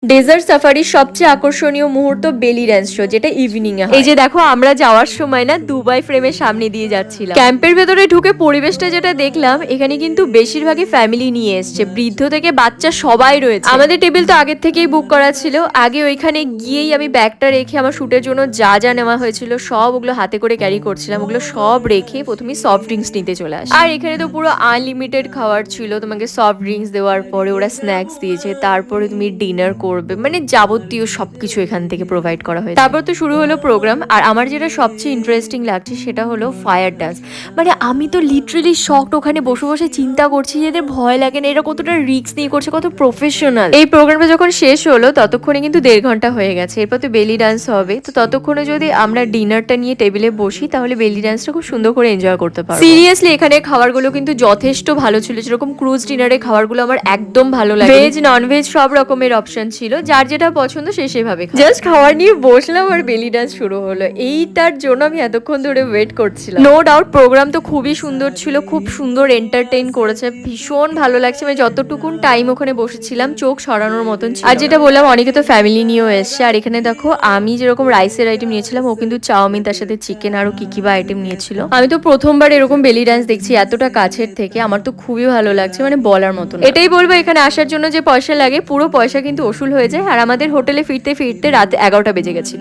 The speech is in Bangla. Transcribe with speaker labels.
Speaker 1: ডেজার্ট সাফারির সবচেয়ে আকর্ষণীয় মুহূর্ত বেলি ড্যান্স শো, যেটা ইভিনিং এ হয়। এই যে দেখো, আমরা যাওয়ার সময় না দুবাই ফ্রেমের সামনে দিয়ে যাচ্ছিলাম। ক্যাম্পের ভেতরে ঢুকে পরিবেশটা যেটা দেখলাম, এখানে কিন্তু বেশিরভাগই ফ্যামিলি নিয়ে এসছে, বৃদ্ধ থেকে বাচ্চা সবাই রয়েছে। আমাদের টেবিল তো আগের থেকেই বুক করা ছিল। আগে ওইখানে গিয়েই আমি ব্যাগটা রেখে আমার শুটের জন্য যা যা নেওয়া হয়েছিল সব ওগুলো হাতে করে ক্যারি করছিলাম। ওগুলো সব রেখে প্রথমে সফট ড্রিঙ্কস নিতে চলে আসি। আর এখানে তো পুরো আনলিমিটেড খাবার ছিল, তোমাকে সফট ড্রিঙ্কস দেওয়ার পরে ওরা স্ন্যাক্স দিয়েছে, তারপরে তুমি ডিনার করবে, মানে যাবতীয় সবকিছু এখান থেকে প্রোভাইড করা হয়েছে। তারপর তো শুরু হলো প্রোগ্রাম। আর আমার যেটা সবচেয়ে ইন্টারেস্টিং লাগছে সেটা হলো ফায়ার ডান্স। মানে আমি তো লিটারেলি শকড, ওখানে বসে বসে চিন্তা করছি যে এদের ভয় লাগে না, এরা কতটা রিস্ক নিয়ে করছে, কত প্রফেশনাল। এই প্রোগ্রামটা যখন শেষ হলো ততক্ষণে কিন্তু 1.5 ঘন্টা হয়ে গেছে। এরপর তো বেলি ডান্স হবে, তো ততক্ষণে যদি আমরা ডিনারটা নিয়ে টেবিলে বসি তাহলে বেলি ডান্সটা খুব সুন্দর করে এনজয় করতে পারবো। সিরিয়াসলি এখানে খাবারগুলো কিন্তু যথেষ্ট ভালো ছিল। যেরকম ক্রুজ ডিনারে খাবারগুলো আমার একদম ভালো লাগে, ভেজ নন ভেজ সব রকমের অপশন ছিল, যার যেটা পছন্দ সে সেভাবে। জাস্ট খাবার নিয়ে বসলাম আর বেলি ডান্স শুরু হলো। এইটার জন্য আমি এতক্ষণ ধরে ওয়েট করছিলাম। নো ডাউট প্রোগ্রাম তো খুবই সুন্দর ছিল, খুব সুন্দর এন্টারটেইন করেছে, ভীষণ ভালো লাগছে। মানে যতটুকুন টাইম ওখানে বসেছিলাম চোখ সরানোর মতন ছিল। আর যেটা বললাম, অনেকে তো ফ্যামিলি নিয়েও এসছে। আর এখানে দেখো, আমি যেরকম রাইসের আইটেম নিয়েছিলাম, ও কিন্তু চাউমিন, তার সাথে চিকেন, আরো কি বা আইটেম নিয়েছিল। আমি তো প্রথমবার এরকম বেলি ডান্স দেখছি এতটা কাছের থেকে, আমার তো খুবই ভালো লাগছে, মানে বলার মতো না। এটাই বলবো, এখানে আসার জন্য যে পয়সা লাগে পুরো পয়সা কিন্তু ওসুল হয়ে যায়। আর আমাদের হোটেলে ফিরতে ফিরতে রাত 11টা বেজে গেছিল।